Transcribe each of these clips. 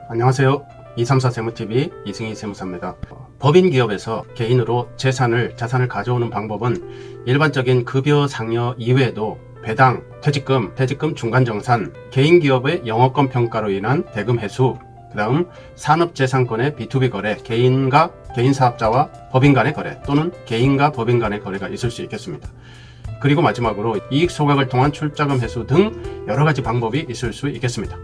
안녕하세요. 234 세무TV 이승희 세무사입니다. 법인 기업에서 개인으로 자산을 가져오는 방법은 일반적인 급여 상여 이외에도 배당, 퇴직금 중간정산, 개인 기업의 영업권 평가로 인한 대금 회수, 그 다음 산업재산권의 B2B 거래, 개인과 개인 사업자와 법인 간의 거래 또는 개인과 법인 간의 거래가 있을 수 있겠습니다. 그리고 마지막으로 이익 소각을 통한 출자금 회수 등 여러가지 방법이 있을 수 있겠습니다.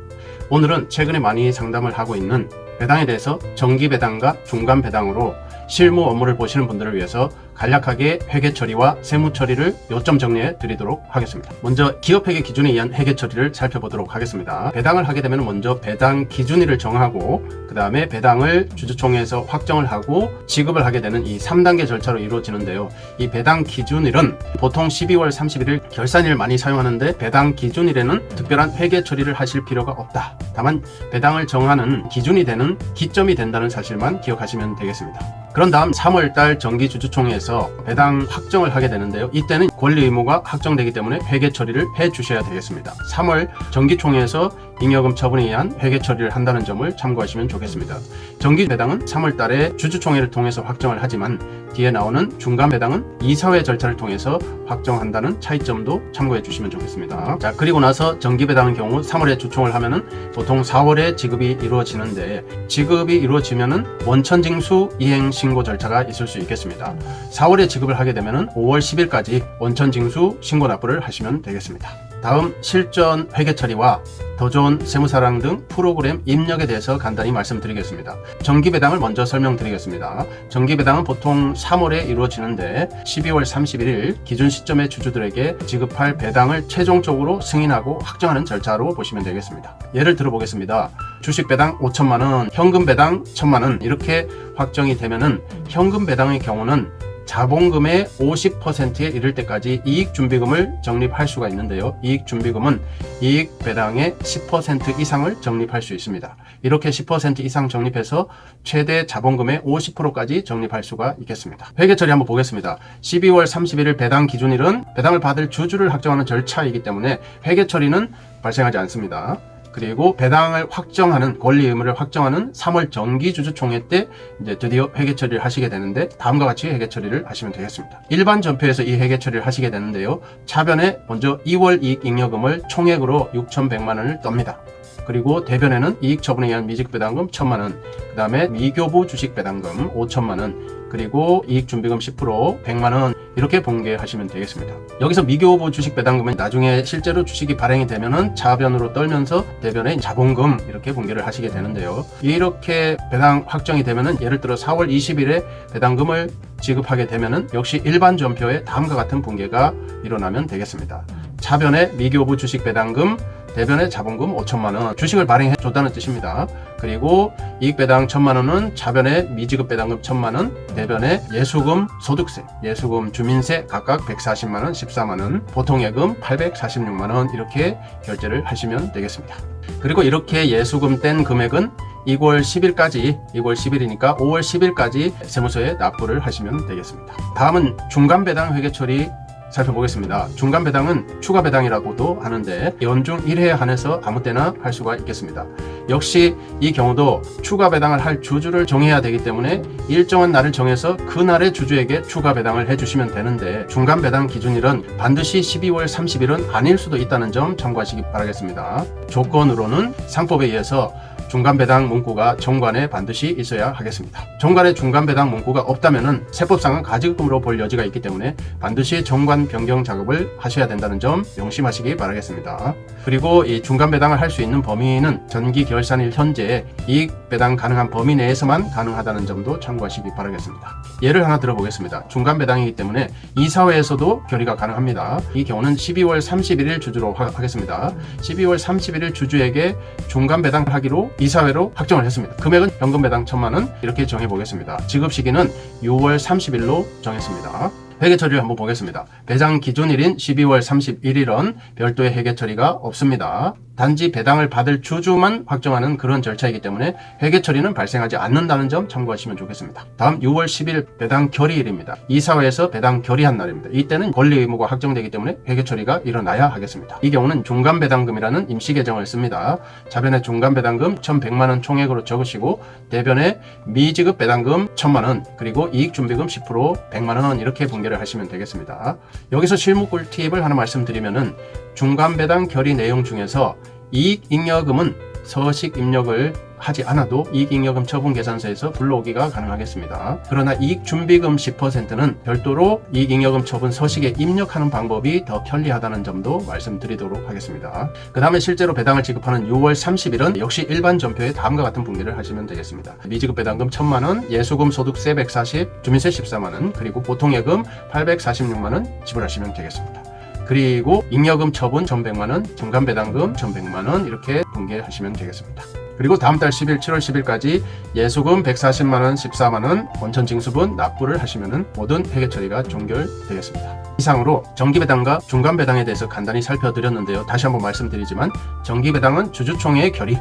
오늘은 최근에 많이 상담을 하고 있는 배당에 대해서 정기 배당과 중간 배당으로 실무 업무를 보시는 분들을 위해서 간략하게 회계 처리와 세무 처리를 요점 정리해 드리도록 하겠습니다. 먼저 기업 회계 기준에 의한 회계 처리를 살펴보도록 하겠습니다. 배당을 하게 되면 먼저 배당 기준일을 정하고 그 다음에 배당을 주주총회에서 확정을 하고 지급을 하게 되는 이 3단계 절차로 이루어지는데요. 이 배당 기준일은 보통 12월 31일 결산일 많이 사용하는데 배당 기준일에는 특별한 회계 처리를 하실 필요가 없다. 다만 배당을 정하는 기준이 되는 기점이 된다는 사실만 기억하시면 되겠습니다. 그런 다음 3월달 정기주주총회에서 배당 확정을 하게 되는데요. 이때는 권리 의무가 확정되기 때문에 회계 처리를 해 주셔야 되겠습니다. 3월 정기총회에서 잉여금 처분에 의한 회계 처리를 한다는 점을 참고하시면 좋겠습니다. 정기 배당은 3월달에 주주총회를 통해서 확정을 하지만 뒤에 나오는 중간 배당은 이사회 절차를 통해서 확정한다는 차이점도 참고해 주시면 좋겠습니다. 자, 그리고 나서 정기 배당의 경우 3월에 주총을 하면은 보통 4월에 지급이 이루어지는데 지급이 이루어지면은 원천징수 이행 신고 절차가 있을 수 있겠습니다. 4월에 지급을 하게 되면은 5월 10일까지 원천징수 신고 납부를 하시면 되겠습니다. 다음 실전 회계 처리와 더 좋은 세무사랑 등 프로그램 입력에 대해서 간단히 말씀드리겠습니다. 정기배당을 먼저 설명드리겠습니다. 정기배당은 보통 3월에 이루어지는데 12월 31일 기준 시점의 주주들에게 지급할 배당을 최종적으로 승인하고 확정하는 절차로 보시면 되겠습니다. 예를 들어 보겠습니다. 주식배당 5천만원, 현금배당 1천만원 이렇게 확정이 되면은 현금배당의 경우는 자본금의 50%에 이를 때까지 이익준비금을 적립할 수가 있는데요. 이익준비금은 이익배당의 10% 이상을 적립할 수 있습니다. 이렇게 10% 이상 적립해서 최대 자본금의 50%까지 적립할 수가 있겠습니다. 회계 처리 한번 보겠습니다. 12월 31일 배당 기준일은 배당을 받을 주주를 확정하는 절차이기 때문에 회계 처리는 발생하지 않습니다. 그리고 배당을 확정하는 권리 의무를 확정하는 3월 정기주주총회 때 이제 드디어 회계 처리를 하시게 되는데 다음과 같이 회계 처리를 하시면 되겠습니다. 일반 전표에서 이 회계 처리를 하시게 되는데요. 차변에 먼저 2월 이익 잉여금을 총액으로 6,100만 원을 떱니다. 그리고 대변에는 이익 처분에 의한 미직배당금 1,000만 원, 그 다음에 미교부 주식배당금 5천만 원, 그리고 이익준비금 10% 100만 원 이렇게 본계하시면 되겠습니다. 여기서 미교부 주식배당금은 나중에 실제로 주식이 발행이 되면은 차변으로 떨면서 대변에 자본금 이렇게 본계를 하시게 되는데요. 이렇게 배당 확정이 되면은 예를 들어 4월 20일에 배당금을 지급하게 되면은 역시 일반 전표에 다음과 같은 본계가 일어나면 되겠습니다. 차변에 미교부 주식배당금, 대변에 자본금 5천만 원, 주식을 발행해 줬다는 뜻입니다. 그리고 이익배당 1,000만 원은 차변에 미지급 배당금 1,000만 원, 대변에 예수금 소득세, 예수금 주민세 각각 140만 원, 14만 원, 보통예금 846만 원 이렇게 결제를 하시면 되겠습니다. 그리고 이렇게 예수금 뗀 금액은 2월 10일까지, 2월 10일이니까 5월 10일까지 세무서에 납부를 하시면 되겠습니다. 다음은 중간배당 회계 처리 살펴보겠습니다. 중간배당은 추가배당이라고도 하는데 연중 1회에 한해서 아무 때나 할 수가 있겠습니다. 역시 이 경우도 추가배당을 할 주주를 정해야 되기 때문에 일정한 날을 정해서 그날의 주주에게 추가배당을 해주시면 되는데 중간배당 기준일은 반드시 12월 30일은 아닐 수도 있다는 점 참고하시기 바라겠습니다. 조건으로는 상법에 의해서 중간배당 문구가 정관에 반드시 있어야 하겠습니다. 정관에 중간배당 문구가 없다면 세법상은 가지급금으로 볼 여지가 있기 때문에 반드시 정관 변경 작업을 하셔야 된다는 점 명심하시기 바라겠습니다. 그리고 이 중간배당을 할 수 있는 범위는 전기 결산일 현재 이익배당 가능한 범위 내에서만 가능하다는 점도 참고하시기 바라겠습니다. 예를 하나 들어보겠습니다. 중간배당이기 때문에 이사회에서도 결의가 가능합니다. 이 경우는 12월 31일 주주로 하겠습니다. 12월 31일 주주에게 중간배당을 하기로 이사회로 확정을 했습니다. 금액은 현금배당 1,000만 원 이렇게 정해보겠습니다. 지급 시기는 6월 30일로 정했습니다. 회계 처리를 한번 보겠습니다. 배당 기준일인 12월 31일은 별도의 회계 처리가 없습니다. 단지 배당을 받을 주주만 확정하는 그런 절차이기 때문에 회계 처리는 발생하지 않는다는 점 참고하시면 좋겠습니다. 다음 6월 10일 배당 결의일입니다. 이사회에서 배당 결의한 날입니다. 이때는 권리 의무가 확정되기 때문에 회계 처리가 일어나야 하겠습니다. 이 경우는 중간배당금이라는 임시 계정을 씁니다. 자변에 중간배당금 1,100만원 총액으로 적으시고 대변에 미지급 배당금 1,000만원 그리고 이익준비금 10% 100만원 이렇게 분개를 하시면 되겠습니다. 여기서 실무 꿀팁을 하나 말씀드리면은 중간배당 결의 내용 중에서 이익잉여금은 서식 입력을 하지 않아도 이익잉여금 처분계산서에서 불러오기가 가능하겠습니다. 그러나 이익준비금 10%는 별도로 이익잉여금 처분 서식에 입력하는 방법이 더 편리하다는 점도 말씀드리도록 하겠습니다. 그 다음에 실제로 배당을 지급하는 6월 30일은 역시 일반 전표에 다음과 같은 분기를 하시면 되겠습니다. 미지급 배당금 1,000만원, 예수금 소득세 140, 주민세 14만원, 그리고 보통예금 846만원 지불하시면 되겠습니다. 그리고 잉여금 처분 1,100만원, 중간배당금 1,100만원 이렇게 분개하시면 되겠습니다. 그리고 다음 달 10일, 7월 10일까지 예수금 140만원, 14만원, 원천 징수분 납부를 하시면 모든 회계 처리가 종결되겠습니다. 이상으로 정기배당과 중간배당에 대해서 간단히 살펴드렸는데요. 다시 한번 말씀드리지만 정기배당은 주주총회의 결의,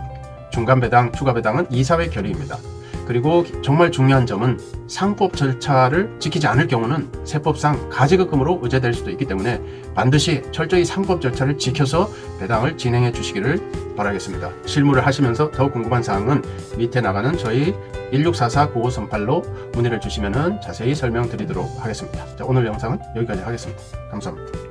중간배당, 추가배당은 이사회 결의입니다. 그리고 정말 중요한 점은 상법 절차를 지키지 않을 경우는 세법상 가지급금으로 의제될 수도 있기 때문에 반드시 철저히 상법 절차를 지켜서 배당을 진행해 주시기를 바라겠습니다. 실무를 하시면서 더 궁금한 사항은 밑에 나가는 저희 1644-9538로 문의를 주시면 자세히 설명드리도록 하겠습니다. 자, 오늘 영상은 여기까지 하겠습니다. 감사합니다.